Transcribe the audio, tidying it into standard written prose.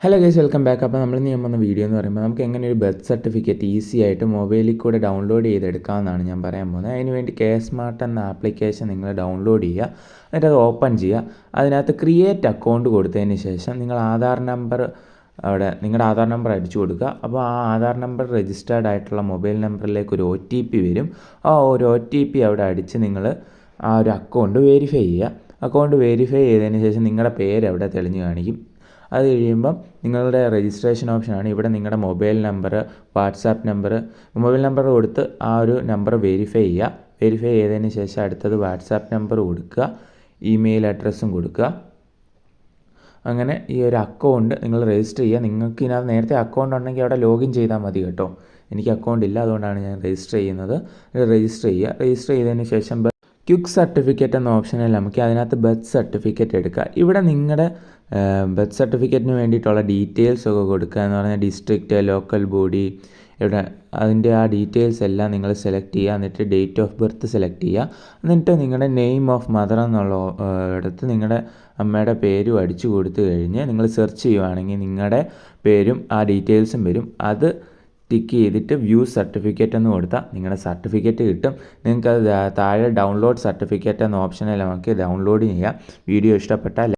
Hello guys, welcome back. അപ്പോൾ നമ്മൾ ഇന്ന് വന്ന വീഡിയോ എന്ന് പറയുമ്പോൾ നമുക്ക് എങ്ങനെ ഒരു ബർത്ത് സർട്ടിഫിക്കറ്റ് ഈസി ആയിട്ട് മൊബൈലിൽ കൂടെ ഡൗൺലോഡ് ചെയ്തെടുക്കാമെന്നാണ് ഞാൻ പറയാൻ പോകുന്നത്. അതിന് വേണ്ടി K-Smart എന്ന ആപ്ലിക്കേഷൻ നിങ്ങൾ ഡൗൺലോഡ് ചെയ്യുക, എന്നിട്ട് അത് ഓപ്പൺ ചെയ്യുക. അതിനകത്ത് ക്രിയേറ്റ് അക്കൗണ്ട് കൊടുത്തതിന് ശേഷം നിങ്ങൾ നിങ്ങളുടെ ആധാർ നമ്പർ അടിച്ചു കൊടുക്കുക. അപ്പോൾ ആ ആധാർ നമ്പർ രജിസ്റ്റേർഡ് ആയിട്ടുള്ള മൊബൈൽ നമ്പറിലേക്ക് ഒരു OTP വരും. ആ ഒരു OTP അവിടെ അടിച്ച് നിങ്ങൾ ആ ഒരു അക്കൗണ്ട് വെരിഫൈ ചെയ്യുക. അക്കൗണ്ട് വെരിഫൈ ചെയ്തതിന് ശേഷം നിങ്ങളുടെ പേര് അവിടെ തെളിഞ്ഞ് കാണിക്കും. അത് കഴിയുമ്പം നിങ്ങളുടെ രജിസ്ട്രേഷൻ ഓപ്ഷനാണ്. ഇവിടെ നിങ്ങളുടെ mobile number, WhatsApp mobile number കൊടുത്ത് ആ ഒരു നമ്പർ വെരിഫൈ ചെയ്യുക. വെരിഫൈ ചെയ്തതിന് ശേഷം അടുത്തത് വാട്സാപ്പ് നമ്പർ കൊടുക്കുക, ഇമെയിൽ അഡ്രസ്സും കൊടുക്കുക. അങ്ങനെ ഈ ഒരു അക്കൗണ്ട് നിങ്ങൾ രജിസ്റ്റർ ചെയ്യുക. നിങ്ങൾക്ക് ഇതിനകത്ത് നേരത്തെ അക്കൗണ്ട് ഉണ്ടെങ്കിൽ അവിടെ ലോഗിൻ ചെയ്താൽ മതി കേട്ടോ. എനിക്ക് അക്കൗണ്ട് ഇല്ല, അതുകൊണ്ടാണ് ഞാൻ രജിസ്റ്റർ ചെയ്യുന്നത്. രജിസ്റ്റർ ചെയ്യുക. രജിസ്റ്റർ ചെയ്തതിന് ശേഷം ക്വിക്ക് സർട്ടിഫിക്കറ്റ് എന്ന ഓപ്ഷനിൽ നമുക്ക് അതിനകത്ത് ബർത്ത് സർട്ടിഫിക്കറ്റ് എടുക്കുക. ഇവിടെ നിങ്ങളുടെ ബർത്ത് സർട്ടിഫിക്കറ്റിന് വേണ്ടിയിട്ടുള്ള ഡീറ്റെയിൽസ് ഒക്കെ കൊടുക്കുക. എന്ന് പറഞ്ഞാൽ ഡിസ്ട്രിക്റ്റ്, ലോക്കൽ ബോഡി, ഇവിടെ അതിൻ്റെ ആ ഡീറ്റെയിൽസ് എല്ലാം നിങ്ങൾ സെലക്ട് ചെയ്യുക. എന്നിട്ട് ഡേറ്റ് ഓഫ് ബർത്ത് സെലക്ട് ചെയ്യുക. എന്നിട്ട് നിങ്ങളുടെ നെയിം ഓഫ് മദർ എന്നുള്ള ഇടത്ത് നിങ്ങളുടെ അമ്മയുടെ പേരും അടിച്ചു കൊടുത്തു കഴിഞ്ഞ് നിങ്ങൾ സെർച്ച് ചെയ്യുവാണെങ്കിൽ നിങ്ങളുടെ പേരും ആ ഡീറ്റെയിൽസും വരും. അത് ടിക്ക് ചെയ്തിട്ട് വ്യൂ സർട്ടിഫിക്കറ്റ് എന്ന് കൊടുത്താൽ നിങ്ങളുടെ സർട്ടിഫിക്കറ്റ് കിട്ടും. നിങ്ങൾക്കത് താഴെ ഡൗൺലോഡ് സർട്ടിഫിക്കറ്റ് എന്ന ഓപ്ഷനിൽ നമുക്ക് ഡൗൺലോഡ് ചെയ്യാം. വീഡിയോ ഇഷ്ടപ്പെട്ടാൽ